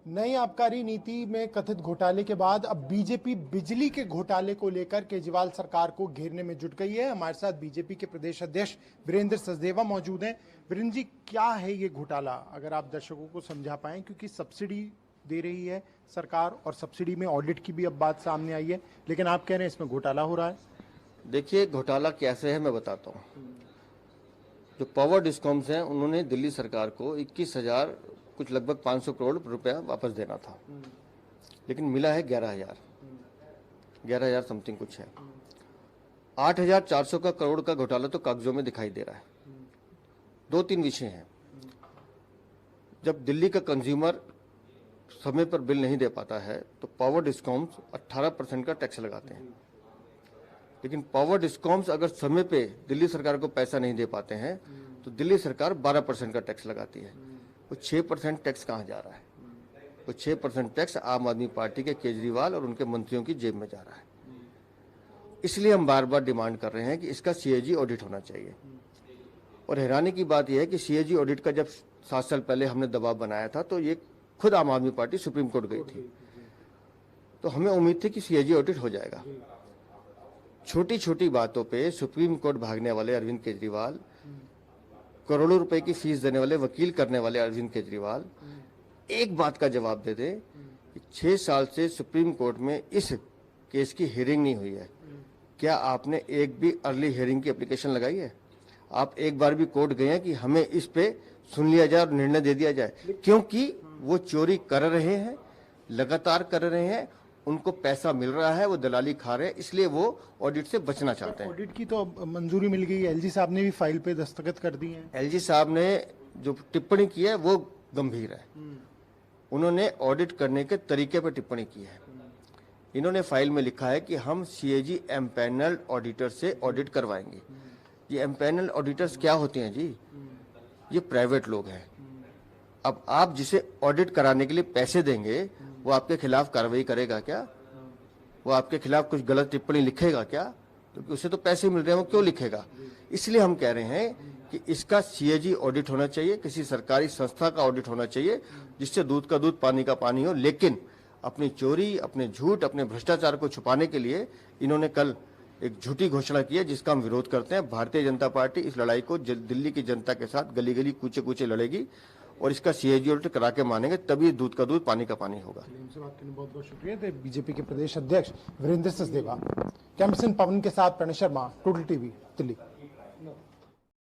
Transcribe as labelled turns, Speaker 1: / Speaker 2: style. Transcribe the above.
Speaker 1: नई आबकारी नीति में कथित घोटाले के बाद अब बीजेपी बिजली के घोटाले को लेकर केजरीवाल सरकार को घेरने में जुट गई है। हमारे साथ बीजेपी के प्रदेश अध्यक्ष वीरेंद्र सचदेवा मौजूद हैं। वीरेंद्र जी, क्या है ये घोटाला, अगर आप दर्शकों को समझा पाएं, क्योंकि सब्सिडी दे रही है सरकार और सब्सिडी में ऑडिट की भी अब बात सामने आई है, लेकिन आप कह रहे हैं इसमें घोटाला हो रहा है।
Speaker 2: देखिए, घोटाला कैसे है मैं बताता हूँ। जो पावर डिस्कॉम्स हैं उन्होंने दिल्ली सरकार को 21,000 कुछ लगभग 500 करोड़ रुपया वापस देना था, लेकिन मिला है 11,000 समथिंग कुछ है। 8,400 का करोड़ का घोटाला तो कागजों में दिखाई दे रहा है। 2-3 विषय हैं। जब दिल्ली का कंज्यूमर समय पर बिल नहीं दे पाता है तो पावर डिस्कॉम्स 18% का टैक्स लगाते हैं, लेकिन पावर डिस्कॉम्स अगर समय पे दिल्ली सरकार को पैसा नहीं दे पाते हैं तो दिल्ली सरकार 12% का टैक्स लगाती है। वो 6% टैक्स कहाँ जा रहा है? वो 6% टैक्स आम आदमी पार्टी के केजरीवाल और उनके मंत्रियों की जेब में जा रहा है। इसलिए हम बार बार डिमांड कर रहे हैं कि इसका सीएजी ऑडिट होना चाहिए। और हैरानी की बात यह है कि सीएजी ऑडिट का जब 7 साल पहले हमने दबाव बनाया था तो ये खुद आम आदमी पार्टी सुप्रीम कोर्ट गई थी, तो हमें उम्मीद थी कि सीएजी ऑडिट हो जाएगा। छोटी छोटी बातों पे सुप्रीम कोर्ट भागने वाले अरविंद केजरीवाल, करोड़ों रुपए की फीस देने वाले वकील करने वाले अरविंद केजरीवाल एक बात का जवाब दे दे कि 6 साल से सुप्रीम कोर्ट में इस केस की हियरिंग नहीं हुई है। क्या आपने एक भी अर्ली हियरिंग की एप्लीकेशन लगाई है? आप एक बार भी कोर्ट गए हैं कि हमें इस पे सुन लिया जाए और निर्णय दे दिया जाए? क्योंकि वो चोरी कर रहे हैं, लगातार कर रहे हैं, उनको पैसा मिल रहा है, वो दलाली खा रहे हैं, इसलिए वो ऑडिट से बचना चाहते हैं।
Speaker 1: ऑडिट की तो मंजूरी मिल गई है, एलजी साहब ने भी फाइल पे दस्तखत कर दी हैं।
Speaker 2: एलजी साहब ने जो टिप्पणी की है वो गंभीर है। उन्होंने ऑडिट करने के तरीके पर टिप्पणी की है। इन्होंने फाइल में लिखा है कि हम सीएजी एम्पैनल्ड ऑडिटर से ऑडिट करवाएंगे। ये एम्पैनल्ड ऑडिटर्स क्या होते हैं जी? ये प्राइवेट लोग हैं। अब आप जिसे ऑडिट कराने के लिए पैसे देंगे वो आपके खिलाफ कार्रवाई करेगा क्या? वो आपके खिलाफ कुछ गलत टिप्पणी लिखेगा क्या? क्योंकि उसे तो पैसे मिल रहे हैं, वो क्यों लिखेगा? इसलिए हम कह रहे हैं कि इसका सीएजी ऑडिट होना चाहिए, किसी सरकारी संस्था का ऑडिट होना चाहिए, जिससे दूध का दूध पानी का पानी हो। लेकिन अपनी चोरी, अपने झूठ, अपने भ्रष्टाचार को छुपाने के लिए इन्होंने कल एक झूठी घोषणा की है, जिसका हम विरोध करते हैं। भारतीय जनता पार्टी इस लड़ाई को दिल्ली की जनता के साथ गली गली कूचे कूचे लड़ेगी और इसका सीएजी ऑडिट करा के मानेंगे, तभी दूध का दूध पानी का पानी होगा।
Speaker 1: हमसे बात करने बहुत बहुत शुक्रिया। बीजेपी के प्रदेश अध्यक्ष वीरेंद्र सचदेवा। कैंपस पवन के साथ प्रणय शर्मा, टोटल टीवी, दिल्ली।